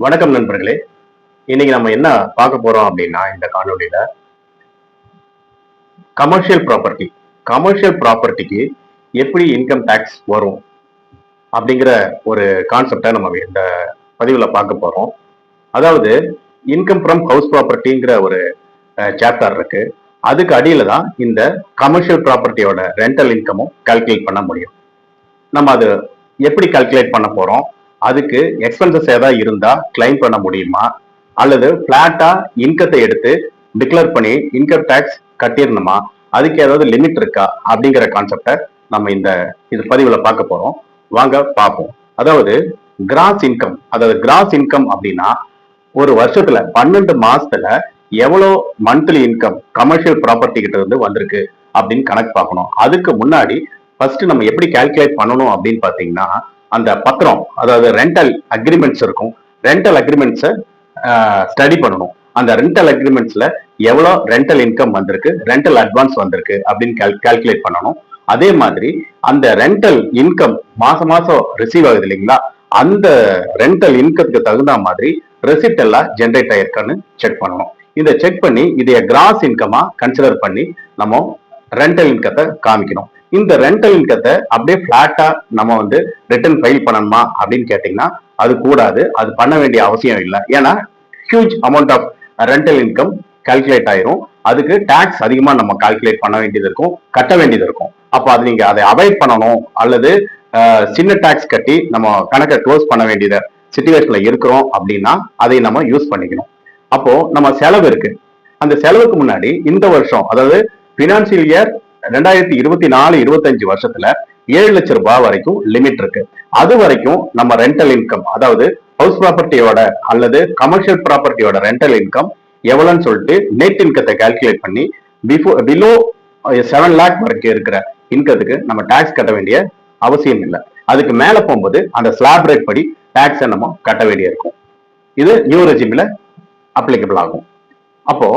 வணக்கம் நண்பர்களே. இன்னைக்கு நம்ம என்ன பார்க்க போறோம் அப்படின்னா, இந்த காணொலியில கமர்ஷியல் ப்ராப்பர்ட்டிக்கு எப்படி இன்கம் டேக்ஸ் வரும் அப்படிங்கிற ஒரு கான்செப்டை நம்ம இந்த பதிவுல பார்க்க போறோம். அதாவது இன்கம் ஃப்ரம் ஹவுஸ் ப்ராப்பர்ட்டிங்கிற ஒரு சாப்டர் இருக்கு. அதுக்கு அடியில தான் இந்த கமர்ஷியல் ப்ராப்பர்ட்டியோட ரெண்டல் இன்கமும் கால்குலேட் பண்ண முடியும். நம்ம அது எப்படி கால்குலேட் பண்ண போறோம், அதுக்கு எக்ஸ்பென்சஸ் ஏதாவது இருந்தா கிளைம் பண்ண முடியுமா, அல்லது பிளாட்டா இன்கத்தை எடுத்து டிக்ளேர் பண்ணி இன்கம் டேக்ஸ் கட்டிடணுமா, அதுக்கு ஏதாவது லிமிட் இருக்கா அப்படிங்கிற கான்செப்டை நம்ம இது பதிவுல பார்க்க போறோம். வாங்க பார்ப்போம். அதாவது கிராஸ் இன்கம் அப்படின்னா ஒரு வருஷத்துல 12 மாசத்துல எவ்வளோ மந்த்லி இன்கம் கமர்ஷியல் ப்ராப்பர்ட்டி கிட்ட இருந்து வந்திருக்கு அப்படின்னு கணக்கு பார்க்கணும். அதுக்கு முன்னாடி ஃபர்ஸ்ட் நம்ம எப்படி கால்குலேட் பண்ணணும் அப்படின்னு பாத்தீங்கன்னா, அந்த பத்திரம், அதாவது ரெண்டல் அக்ரிமெண்ட்ஸ் இருக்கும். ரெண்டல் அக்ரிமெண்ட்ஸை ஸ்டடி பண்ணணும். அந்த ரெண்டல் அக்ரிமெண்ட்ஸ்ல எவ்வளோ ரெண்டல் இன்கம் வந்திருக்கு, ரெண்டல் அட்வான்ஸ் வந்திருக்கு அப்படின்னு கால்குலேட் பண்ணணும். அதே மாதிரி அந்த ரெண்டல் இன்கம் மாசம் மாசம் ரிசீவ் ஆகுது இல்லைங்களா, அந்த ரெண்டல் இன்கத்துக்கு தகுந்த மாதிரி ரெசிப்ட் எல்லாம் ஜென்ரேட் ஆயிருக்கான்னு செக் பண்ணணும். இதை செக் பண்ணி இதைய கிராஸ் இன்கமா கன்சிடர் பண்ணி நம்ம ரெண்டல் இன்கத்தை காமிக்கணும். இந்த ரெண்டல் இன்கத்தை அப்படியே பிளாட்டா நம்ம ரிட்டர்ன் ஃபைல் பண்ணணுமா அப்படின்னு கேட்டீங்கன்னா அது கூடாது. அது பண்ண வேண்டிய அவசியம் இல்லை. ஏன்னா huge amount of rental income calculate ஆயிரும். அதுக்கு டாக்ஸ் அதிகமா நம்ம கால்குலேட் பண்ண வேண்டியது இருக்கும், கட்ட வேண்டியது இருக்கும். அப்போ அது நீங்க அதை அவாய்ட் பண்ணணும், அல்லது சின்ன டாக்ஸ் கட்டி நம்ம கணக்கை க்ளோஸ் பண்ண வேண்டியது சிச்சுவேஷன்ல இருக்கிறோம் அப்படின்னா அதை நம்ம யூஸ் பண்ணிக்கணும். அப்போ நம்ம செலவு இருக்கு. அந்த செலவுக்கு முன்னாடி இந்த வருஷம், அதாவது பினான்சியல் இயர் 2024-25 வருஷத்துல 7 லட்சம் ரூபாய் வரைக்கும் லிமிட் இருக்கு. அது வரைக்கும் நம்ம ரெண்டல் இன்கம், அதாவது ஹவுஸ் ப்ராப்பர்ட்டியோட அல்லது கமர்ஷியல் ப்ராப்பர்ட்டியோட ரெண்டல் இன்கம் எவ்வளவுன்னு சொல்லிட்டு நெட் இன்கத்தை கால்குலேட் பண்ணி பிலோ 7 லேக் வரைக்கும் இருக்கிற இன்கத்துக்கு நம்ம டாக்ஸ் கட்ட வேண்டிய அவசியம் இல்லை. அதுக்கு மேல போகும்போது அந்த ஸ்லாப் ரேட் படி டாக்ஸை நம்ம கட்ட வேண்டிய இருக்கும். இது நியூ ரெஜிம்ல அப்ளிகபிள் ஆகும். அப்போ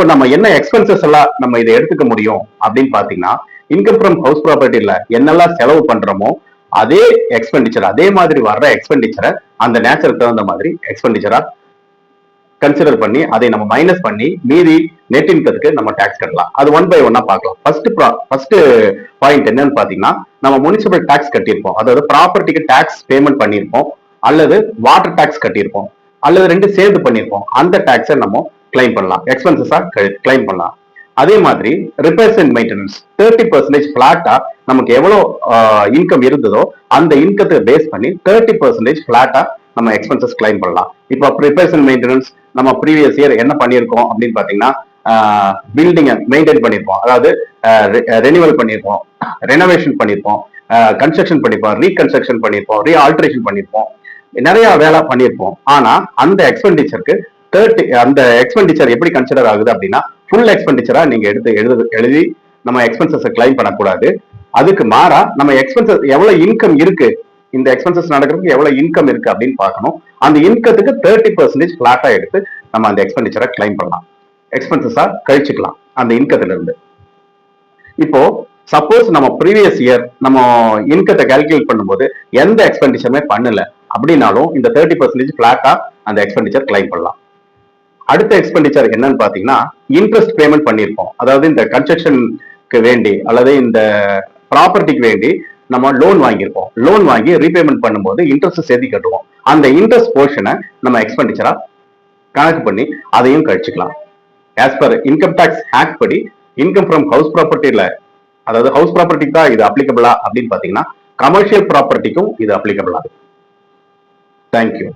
நம்ம என்ன எக்ஸ்பென்சஸ் எல்லாம் நம்ம இதை எடுத்துக்க முடியும் அப்படின்னு பாத்தீங்கன்னா, இன்கம் ஃப்ரம் ஹவுஸ் ப்ராப்பர்ட்டில என்னெல்லாம் செலவு பண்றோமோ அதே எக்ஸ்பெண்டிச்சர், அதே மாதிரி வர்ற எக்ஸ்பெண்டிச்சரை அந்த நேச்சருக்கு தகுந்த மாதிரி எக்ஸ்பெண்டிச்சரா கன்சிடர் பண்ணி அதை நம்ம மைனஸ் பண்ணி மீதி நெட் இன்கத்துக்கு நம்ம டாக்ஸ் கட்டலாம். அது ஒன் பை ஒன்னா பார்க்கலாம். ஃபர்ஸ்ட் பாயிண்ட் என்னன்னு பாத்தீங்கன்னா, நம்ம முனிசிபல் டாக்ஸ் கட்டியிருப்போம், அதாவது ப்ராப்பர்ட்டிக்கு டாக்ஸ் பேமெண்ட் பண்ணியிருப்போம், அல்லது வாட்டர் டாக்ஸ் கட்டியிருப்போம், அல்லது ரெண்டு சேர்ந்து பண்ணியிருப்போம். அந்த டாக்ஸை நம்ம கிளைம் பண்ணலாம், எக்ஸ்பென்சஸா கிளைம் பண்ணலாம். அதே மாதிரி ரிப்பேர்ஸ் அண்ட் மெயின்டெனன்ஸ் 30% பிளாட்டா நமக்கு எவ்வளவு இன்கம் இருந்ததோ அந்த இன்கத்தை பேஸ் பண்ணி 30% பிளாட்டா நம்ம எக்ஸ்பென்சஸ் கிளைம் பண்ணலாம். இப்போ ரிப்பேர்ஸ் அண்ட் மெயின்டெனன்ஸ் நம்ம ப்ரீவியஸ் இயர் என்ன பண்ணியிருக்கோம் அப்படின்னு பாத்தீங்கன்னா, பில்டிங்கை மெயின்டைன் பண்ணியிருப்போம், அதாவது ரெனிவல் பண்ணியிருப்போம், ரெனோவேஷன் பண்ணியிருப்போம், கன்ஸ்ட்ரக்ஷன் பண்ணியிருப்போம், ரீகன்ஸ்ட்ரக்ஷன் பண்ணியிருப்போம், ரீஆல்ட்ரேஷன் பண்ணியிருப்போம், நிறைய வேலை பண்ணியிருப்போம். ஆனா அந்த எக்ஸ்பெண்டிச்சருக்கு அந்த எக்ஸ்பெண்டிச்சர் எப்படி கன்சிடர் ஆகுது அப்படின்னா, ஃபுல் எக்ஸ்பெண்டிச்சரா நீங்க எழுதி நம்ம எக்ஸ்பென்சஸ் கிளைம் பண்ணக்கூடாது. அதுக்கு மாறா நம்ம எக்ஸ்பென்சஸ் எவ்வளவு இன்கம் இருக்கு, இந்த எக்ஸ்பென்சஸ் நடக்கிறதுக்கு எவ்வளவு இன்கம் இருக்கு அப்படின்னு பார்க்கணும். அந்த இன்கத்துக்கு 30% பிளாட்டா எடுத்து நம்ம அந்த எக்ஸ்பெண்டிச்சரை கிளைம் பண்ணலாம், எக்ஸ்பென்சஸா கழிச்சுக்கலாம் அந்த இன்கத்துல இருந்து. இப்போ சப்போஸ் நம்ம ப்ரீவியஸ் இயர் நம்ம இன்கத்தை கால்குலேட் பண்ணும்போது எந்த எக்ஸ்பெண்டிச்சருமே பண்ணல அப்படின்னாலும் இந்த 30% பிளாட்டா அந்த எக்ஸ்பெண்டிச்சர் கிளைம் பண்ணலாம். அடுத்த எக்ஸ்பெண்டிச்சர் என்னன்னு பாத்தீங்கன்னா, இன்ட்ரெஸ்ட் பேமெண்ட் பண்ணியிருப்போம், அதாவது இந்த கன்ஸ்ட்ரக்ஷனுக்கு வேண்டி அல்லது இந்த ப்ராப்பர்ட்டிக்கு வேண்டி நம்ம லோன் வாங்கியிருப்போம். லோன் வாங்கி ரீபேமெண்ட் பண்ணும்போது இன்ட்ரெஸ்ட் சேர்த்து கட்டுவோம். அந்த இன்ட்ரெஸ்ட் போர்ஷனை நம்ம எக்ஸ்பெண்டிச்சரா கணக்கு பண்ணி அதையும் கழிச்சுக்கலாம். As per income tax act படி இன்கம் ஃப்ரம் ஹவுஸ் ப்ராப்பர்ட்டில, அதாவது ஹவுஸ் ப்ராப்பர்ட்டிக்கு தான் இது அப்ளிகபிளா அப்படின்னு பாத்தீங்கன்னா, கமர்ஷியல் ப்ராப்பர்ட்டிக்கும் இது அப்ளிகபிள் ஆகும். தேங்க்யூ.